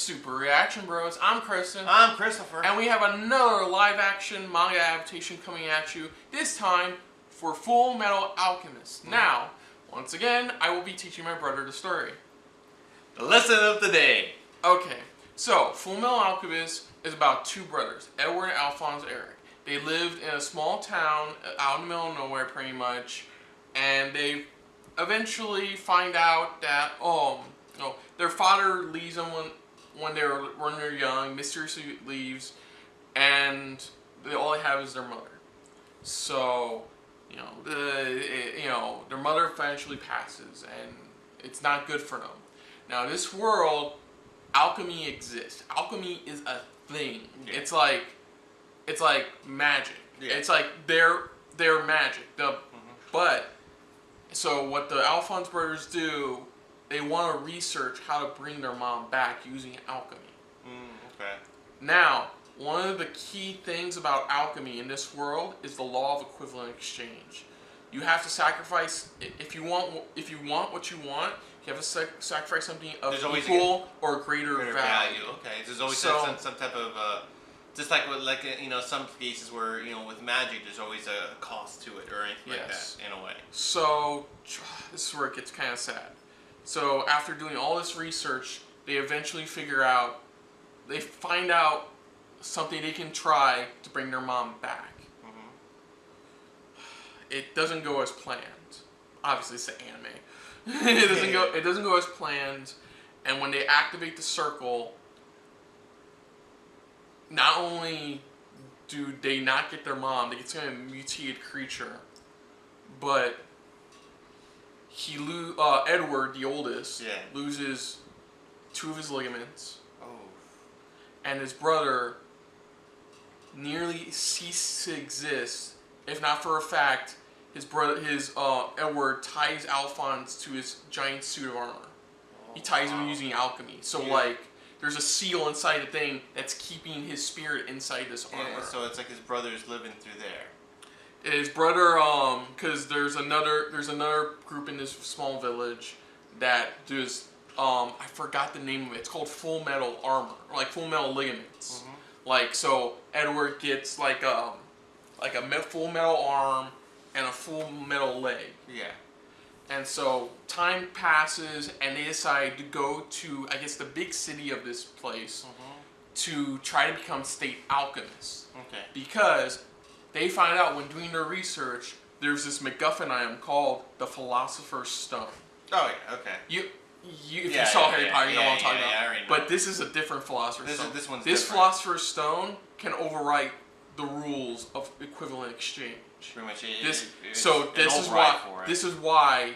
Super Reaction Bros. I'm Kristen. I'm Christopher. And we have another live-action manga adaptation coming at you, this time for Fullmetal Alchemist. Now, once again, I will be teaching my brother the story. The lesson of the day. Okay, so Fullmetal Alchemist is about two brothers, Edward and Alphonse Eric. They lived in a small town out in the middle of nowhere, pretty much, and they eventually find out that their father leaves them when they're young, mysteriously leaves, and all they have is their mother. So, their mother eventually passes, and it's not good for them. Now, this world, alchemy exists. Alchemy is a thing. Yeah. It's like magic. Yeah. It's like their magic. But so what the Alphonse brothers do, they want to research how to bring their mom back using alchemy. Okay. Now, one of the key things about alchemy in this world is the law of equivalent exchange. You have to sacrifice if you want what you want. You have to sacrifice something of equal or greater value. Okay. There's always some type of just like some cases where with magic there's always a cost to it or anything like that in a way. So this is where it gets kind of sad. So after doing all this research, they eventually find out something they can try to bring their mom back. It doesn't go as planned. Obviously, it's an anime. It doesn't go as planned, and when they activate the circle, not only do they not get their mom, they get some mutated creature, but Edward, the oldest, loses 2 of his ligaments. And his brother nearly ceases to exist, if not for a fact, Edward ties Alphonse to his giant suit of armor. He ties him using alchemy. So there's a seal inside the thing that's keeping his spirit inside this armor. So it's like his brother's living through there. His brother, because there's another group in this small village that does, I forgot the name of it. It's called Fullmetal Armor, or like Fullmetal Ligaments. So Edward gets like a full metal arm and a full metal leg. Yeah. And so time passes, and they decide to go to, I guess, the big city of this place to try to become state alchemists. Okay. Because they find out when doing their research, there's this MacGuffin item called the Philosopher's Stone. Oh yeah, okay. If you saw Harry Potter, you know what I'm talking about. But this is a different Philosopher's Stone. This Philosopher's Stone can overwrite the rules of equivalent exchange. Pretty much. This is why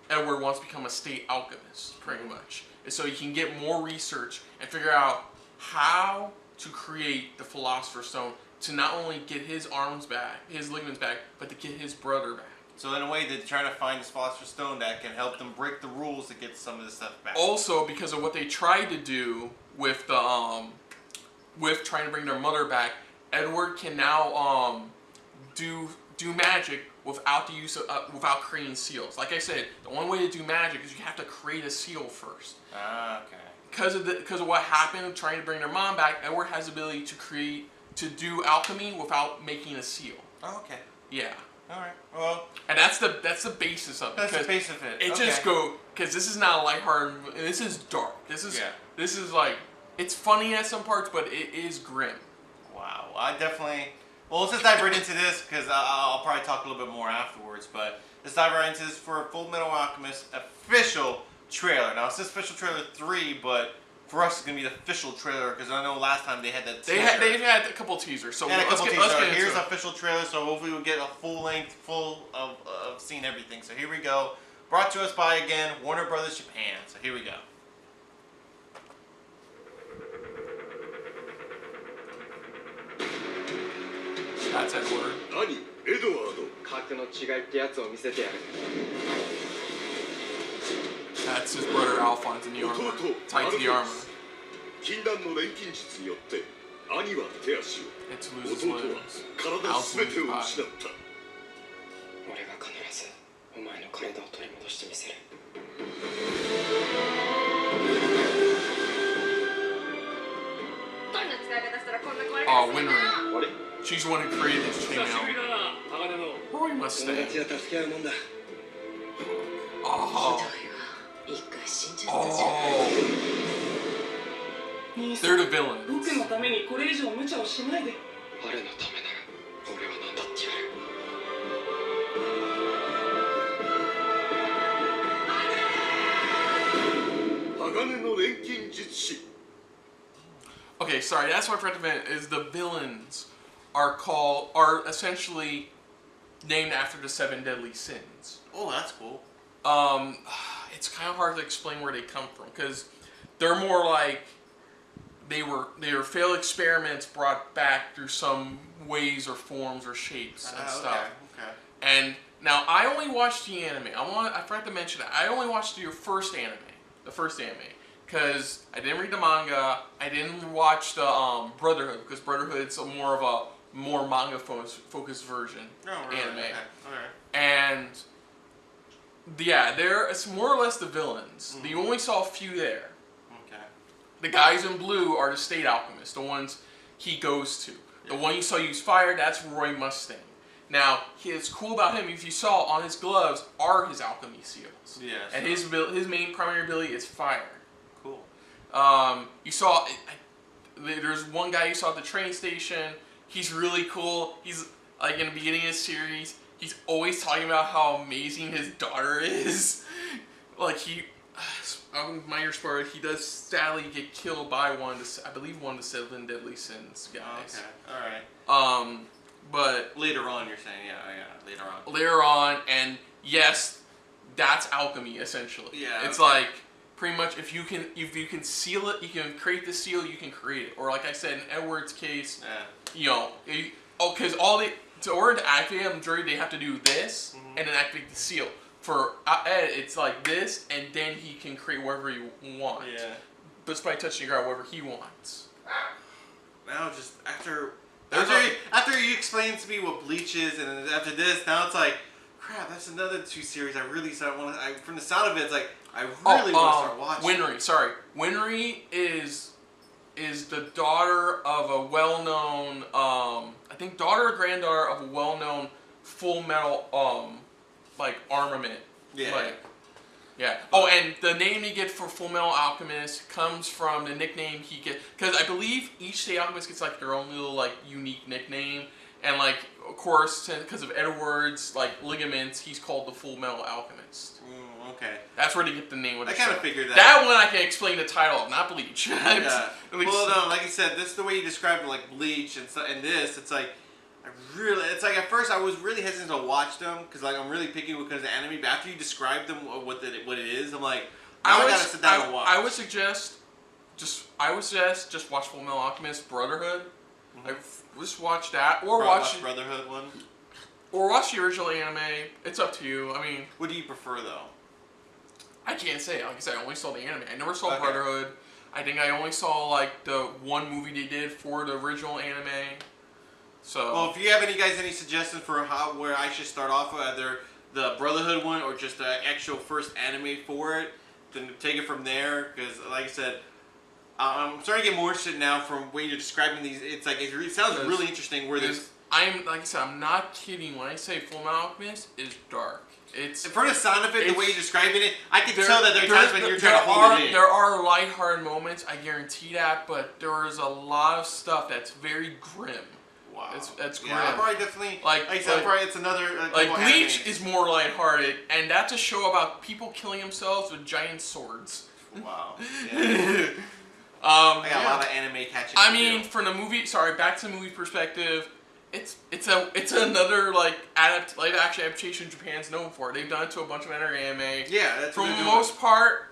Edward wants to become a state alchemist, pretty much. And so he can get more research and figure out how to create the Philosopher's Stone to not only get his arms back, his ligaments back, but to get his brother back. So in a way, they're trying to find this Philosopher's Stone that can help them break the rules to get some of this stuff back. Also, because of what they tried to do with the with trying to bring their mother back, Edward can now do magic without the use of without creating seals. Like I said, the only way to do magic is you have to create a seal first. Okay. Because of what happened trying to bring their mom back, Edward has the ability to do alchemy without making a seal. Oh, okay. Yeah. All right. Well. And that's the basis of it. That's the base of it. It just because this is not a lighthearted. This is dark. This is like, it's funny at some parts, but it is grim. Wow. I definitely. Well, let's just dive right into this, because I'll probably talk a little bit more afterwards, but let's dive right into this for Fullmetal Alchemist official trailer. Now, it says official trailer 3, but for us it's going to be the official trailer, because I know last time they had that teaser. They've had a couple teasers, so let's get here's the official trailer, so hopefully we'll get a full of seeing everything. So here we go. Brought to us by, again, Warner Brothers Japan. So here we go. That's Edward. That's his brother Alphonse in the armor. Tied to the armor. And to lose his limbs. Alphonse loses Winry. She's the one who created this chainmail. Roy Mustang. Oh. They're the villains. Okay, sorry, that's what I forgot to mention, is the villains are essentially named after the 7 deadly sins. Oh, that's cool. It's kind of hard to explain where they come from, because they're more like they were failed experiments brought back through some ways or forms or shapes and stuff. Okay. And now I only watched the anime. I forgot to mention that I only watched the first anime, because I didn't read the manga. I didn't watch the Brotherhood, because Brotherhood's more of a manga focused version anime. Okay. And yeah, it's more or less the villains. You only saw a few there. Okay. The guys in blue are the state alchemists, the ones he goes to. The one you saw use fire, that's Roy Mustang. Now, it's cool about him, if you saw on his gloves, are his alchemy seals. Yeah. And his main primary ability is fire. Cool. You saw, there's one guy you saw at the train station. He's really cool. He's, like, in the beginning of the series, he's always talking about how amazing his daughter is. Like, minor spoiler, he does sadly get killed by one of the 7 deadly sins guys. Okay, alright. But later on, you're saying, yeah, later on. Later on, and yes, that's alchemy essentially. Yeah. It's like pretty much if you can seal it, you can create the seal, you can create it. Or like I said in Edward's case, because in order to activate a majority, they have to do this and then activate the seal. For Ed, it's like this, and then he can create whatever he wants. Yeah. But it's by touching the ground, whatever he wants. Now, just after you explained to me what Bleach is, and after this, now it's like, crap, that's another 2 series I really from the sound of it, it's like, I really want to start watching. Winry is the daughter of a well-known, I think daughter or granddaughter of a well-known Fullmetal armament. Yeah. Yeah. Oh, and the name he gets for Fullmetal Alchemist comes from the nickname he gets, because I believe each state alchemist gets like their own little unique nickname, and of course because of Edward's ligaments, he's called the Fullmetal Alchemist. Okay. That's where they get the name of the show. I kind of figured that. That one I can explain the title of, not Bleach. Yeah. Well, no, like you said, this is the way you described it, like Bleach and this. It's like at first I was really hesitant to watch them because I'm really picky because of the anime. But after you describe them what it is, I'm like, I gotta sit down and watch. I would suggest just watch Fullmetal Alchemist Brotherhood. Just watch that, or watch Brotherhood one, or watch the original anime. It's up to you. I mean, what do you prefer though? I can't say. Like I said, I only saw the anime. I never saw Brotherhood. I think I only saw the one movie they did for the original anime. So, well, if you have any suggestions for where I should start off with, either the Brotherhood one or just the actual first anime for it, then take it from there. Because, like I said, I'm starting to get more interested now from the way you're describing these. It's it sounds really interesting. Where this, like I said, I'm not kidding when I say Fullmetal Alchemist is dark. It's from the sound of it, the way you're describing it, I can tell that there are times when you're trying to hold it in. There are lighthearted moments, I guarantee that, but there is a lot of stuff that's very grim. Wow. That's grim. Yeah, I probably definitely, like I said, probably it's another... Bleach is more lighthearted, and that's a show about people killing themselves with giant swords. Wow. Yeah. I got a lot of anime catching. I mean, from the movie, back to the movie perspective, it's another live action adaptation Japan's known for. They've done it to a bunch of other anime. Yeah, that's for the most part.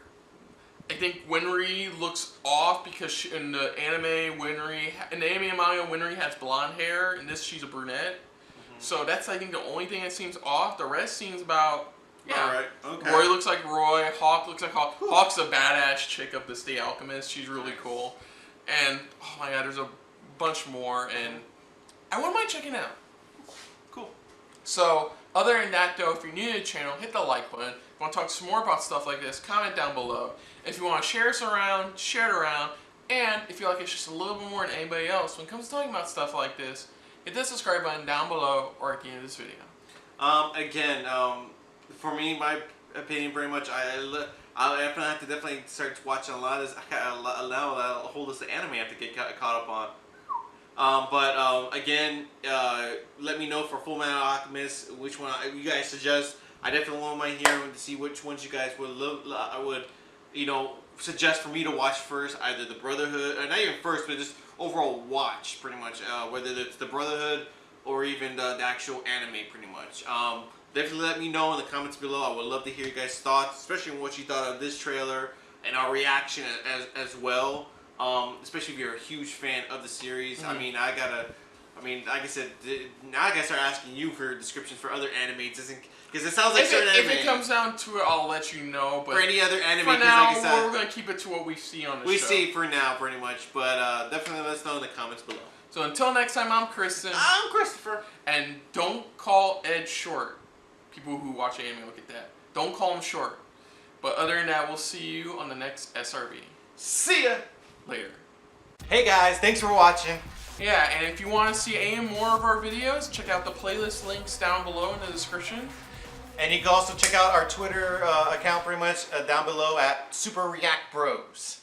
I think Winry looks off because in the anime and manga, Winry has blonde hair. In this, she's a brunette. So that's, I think, the only thing that seems off. The rest seems about, Alright, okay. Roy looks like Roy. Hawk looks like Hawk. Hawk's a badass chick of the State Alchemist. She's really cool. And, oh my god, there's a bunch more. And I wouldn't mind checking it out. Cool. So, other than that, though, if you're new to the channel, hit the like button. If you want to talk some more about stuff like this, comment down below. If you want to share us around, share it around. And if you like it's just a little bit more than anybody else when it comes to talking about stuff like this, hit that subscribe button down below or at the end of this video. Again, for me, my opinion, pretty much, I have to definitely start watching a lot of this. Now that whole list of anime I have to get caught up on. Again, let me know for Fullmetal Alchemist which one you guys suggest. I definitely want my hearing to see which ones you guys would suggest for me to watch first. Either the Brotherhood, or not even first, but just overall watch, pretty much. Whether it's the Brotherhood or even the actual anime, pretty much. Definitely let me know in the comments below. I would love to hear you guys' thoughts, especially what you thought of this trailer and our reaction as well. Especially if you're a huge fan of the series. I mean, like I said, now I gotta start asking you for descriptions for other animes, because it sounds like certain anime. If it comes down to it, I'll let you know. But for any other anime, for now, like I said, we're gonna keep it to what we see on the show. We see for now, pretty much. But definitely let us know in the comments below. So until next time, I'm Kristen. I'm Christopher. And don't call Ed short. People who watch anime look at that. Don't call him short. But other than that, we'll see you on the next SRB. See ya! Later. Hey guys, thanks for watching. Yeah, and if you want to see any more of our videos, check out the playlist links down below in the description. And you can also check out our Twitter account pretty much down below at Super React Bros.